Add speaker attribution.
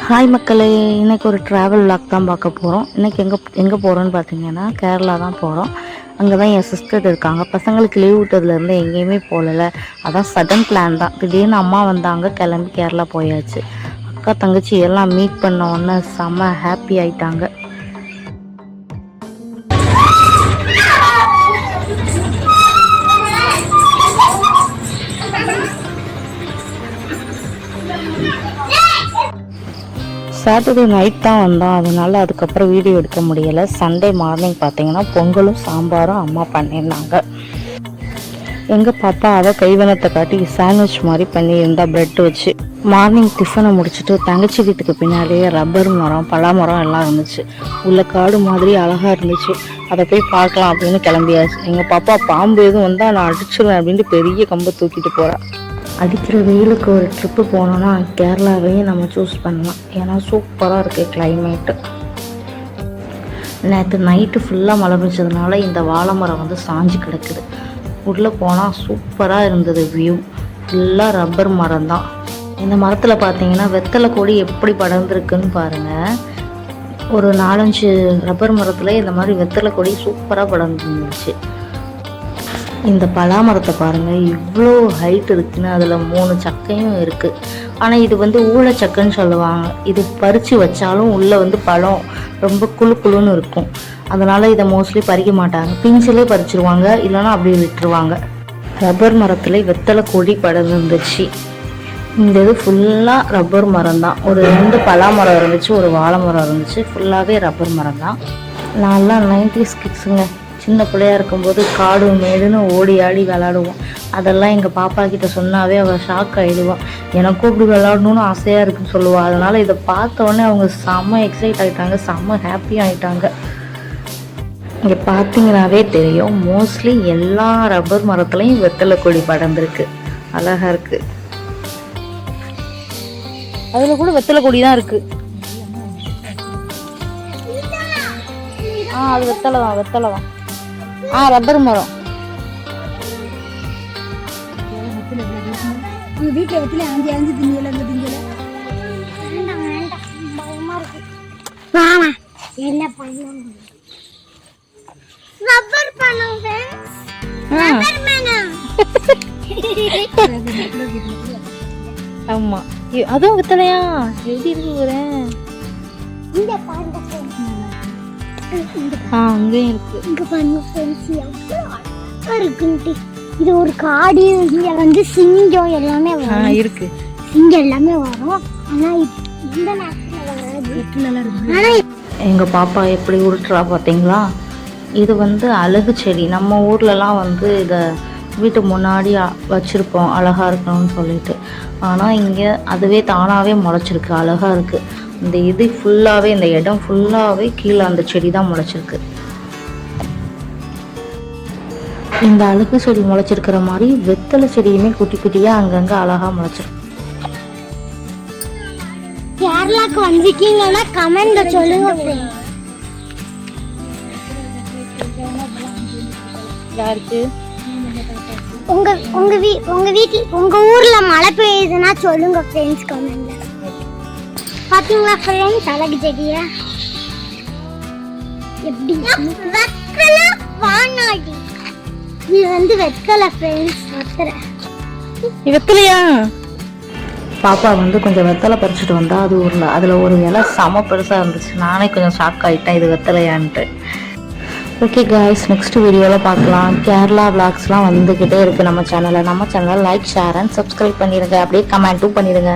Speaker 1: Hi மக்களே, இன்றைக்கி ஒரு ட்ராவல் வ்ளாக் தான் பார்க்க போகிறோம். இன்றைக்கி எங்கே போகிறோன்னு பார்த்தீங்கன்னா கேரளா தான் போகிறோம். அங்கே தான் என் சிஸ்டர் இருக்காங்க. பசங்களுக்கு லீவ் விட்டதுலேருந்து எங்கேயுமே போகலை. அதான் சடன் பிளான் தான். திடீர்னு அம்மா வந்தாங்க, கிளம்பி கேரளா போயாச்சு. அக்கா தங்கச்சி எல்லாம் மீட் பண்ண உடனே செம்ம ஹாப்பி ஆயிட்டாங்க. சாட்டர்டே நைட் தான் வந்தோம், அதனால அதுக்கப்புறம் வீடியோ எடுக்க முடியலை. சண்டே மார்னிங் பார்த்தீங்கன்னா பொங்கலும் சாம்பாரும் அம்மா பண்ணியிருந்தாங்க. எங்கள் பாப்பா அதை கைவனத்தை காட்டி சாண்ட்விச் மாதிரி பண்ணியிருந்தா பிரெட் வச்சு. மார்னிங் டிஃபனை முடிச்சுட்டு தங்கச்சி வீட்டுக்கு பின்னாடியே ரப்பர் மரம் பலாமரம் எல்லாம் இருந்துச்சு. உள்ள காடு மாதிரி அழகாக இருந்துச்சு. அதை போய் பார்க்கலாம் அப்படின்னு கிளம்பியாச்சு. எங்கள் பாப்பா பாம்பு எதுவும் வந்தால் நான் அடிச்சிடுவேன் அப்படின்ட்டு பெரிய கம்பை தூக்கிட்டு போகிறேன். அடிக்கிற வெயிலுக்கு ஒரு ட்ரிப்பு போனோன்னா கேரளாவையும் நம்ம சூஸ் பண்ணலாம். ஏன்னா சூப்பராக இருக்குது கிளைமேட்டு. நேற்று நைட்டு ஃபுல்லாக மழை பெஞ்சதுனால இந்த வாழை மரம் வந்து சாஞ்சு கிடக்குது. உள்ளே போனால் சூப்பராக இருந்தது. வியூ ஃபுல்லாக ரப்பர் மரம் தான். இந்த மரத்தில் பார்த்தீங்கன்னா வெத்தலை கொடி எப்படி படர்ந்துருக்குன்னு பாருங்கள். ஒரு 4-5 ரப்பர் மரத்தில் இந்த மாதிரி வெத்தலை கொடி சூப்பராக படர்ந்துருந்துச்சு. இந்த பலாமரத்தை பாருங்கள், இவ்வளோ ஹைட் இருக்குன்னு. அதில் 3 சக்கையும் இருக்குது. ஆனால் இது வந்து ஊழச்சக்கைன்னு சொல்லுவாங்க. இது பறித்து வச்சாலும் உள்ளே வந்து பழம் ரொம்ப குழுன்னு இருக்கும். அதனால் இதை மோஸ்ட்லி பறிக்க மாட்டாங்க. பிஞ்சிலே பறிச்சிருவாங்க, இல்லைன்னா அப்படியே விட்டுருவாங்க. ரப்பர் மரத்தில் வெத்தலை கொடி படர்ந்துருந்துச்சு. இந்த இது ஃபுல்லாக ரப்பர் மரம் தான். ஒரு 2 பலாமரம் இருந்துச்சு, ஒரு வாழை மரம் இருந்துச்சு. ஃபுல்லாகவே ரப்பர் மரம் தான். நான்லாம் 90s கிட்ஸுங்க. சின்ன பிள்ளையாக இருக்கும்போது காடு மேடுன்னு ஓடி ஆடி விளாடுவோம். அதெல்லாம் எங்கள் பாப்பா கிட்ட சொன்னாவே அவள் ஷாக் ஆகிடுவான். எனக்கும் இப்படி விளாடணுன்னு ஆசையாக இருக்குன்னு சொல்லுவாள். அதனால் இதை பார்த்தோன்னே அவங்க செம்ம எக்ஸைட் ஆகிட்டாங்க, செம்ம ஹாப்பி ஆகிட்டாங்க. இங்கே பார்த்தீங்கன்னாவே தெரியும், மோஸ்ட்லி எல்லா ரப்பர் மரத்துலையும் வெத்தலை கொடி படர்ந்துருக்கு. அழகாக இருக்குது. அதில் கூட வெத்தலை கொடி தான் இருக்குது. அது வெத்தலை தான். ரப்பர் மரம்.
Speaker 2: வீட்டுல வெத்தில ஆஞ்சி திங்கல என்ன பண்ணணும். ரப்பர் பண்ணோம் फ्रेंड्स. ரப்பர் பண்ணோம்.
Speaker 1: ஆமா, அதுவும் வெத்தலையா? எப்படி இருக்கு போறேன்.
Speaker 2: இந்த பாருங்க फ्रेंड्ஸ்.
Speaker 1: அங்கேயும் இருக்கு.
Speaker 2: இங்க பாருங்க ஃப்ரெண்ட்ஸ், எவ்வளவு அழகா இருக்குன்ட்டு. இது ஒரு காடு. இங்க வந்து சிங்கம் எல்லாமே வரும்.
Speaker 1: இருக்கு,
Speaker 2: சிங்கம் எல்லாமே வரும். ஆனா இந்த நேரத்துல வராது.
Speaker 1: எங்க பாப்பா எப்படி உருட்டுறா பார்த்தீங்களா? இது வந்து அழகு செடி. நம்ம ஊர்லலாம் வந்து இதை வீட்டு முன்னாடி வச்சுருப்போம் அழகாக இருக்கணும்னு சொல்லிட்டு. ஆனால் இங்கே அதுவே தானாகவே முளைச்சிருக்கு, அழகாக இருக்குது. இந்த இது ஃபுல்லாகவே, இந்த இடம் ஃபுல்லாகவே கீழே அந்த செடி தான் முளைச்சிருக்கு. இந்த அழகு செடி முளைச்சிருக்கிற மாதிரி வெத்தலை செடியுமே குட்டி குட்டியாக அங்கங்கே அழகாக முளைச்சிருக்கு.
Speaker 2: கேரளாக்கு வந்திருக்கீங்கன்னா கமெண்ட்ல சொல்லுங்க.
Speaker 1: யாருக்கு?
Speaker 2: உங்க ஊர்ல மழை பெய்யுதுன்னா சொல்லுங்க ஃப்ரெண்ட்ஸ் கமெண்ட்ல. பாத்தீங்களா ஃப்ரெண்ட்ஸ் அழகு செடியா எப்படி? வெத்தலை வானாடி. இது வந்து வெத்தலை ஃப்ரெண்ட்ஸ்.
Speaker 1: வெத்தலையா? பாப்பா வந்து கொஞ்சம் வெத்தலை பறிச்சுட்டு வந்தா அது ஊரில். அதில் ஒரு இலை செம பெருசாக இருந்துச்சு. நானே கொஞ்சம் ஷாக் ஆகிட்டேன், இது வெத்தலையான்ட்டு. ஓகே காய்ஸ், நெக்ஸ்ட் வீடியோவில் பார்க்கலாம். கேரளா விளாக்ஸ்லாம் வந்துக்கிட்டே இருக்குது நம்ம சேனலில். லைக், ஷேர் அண்ட் சப்ஸ்கிரைப் பண்ணிடுங்க. அப்படியே கமெண்ட்டும் பண்ணிடுங்க.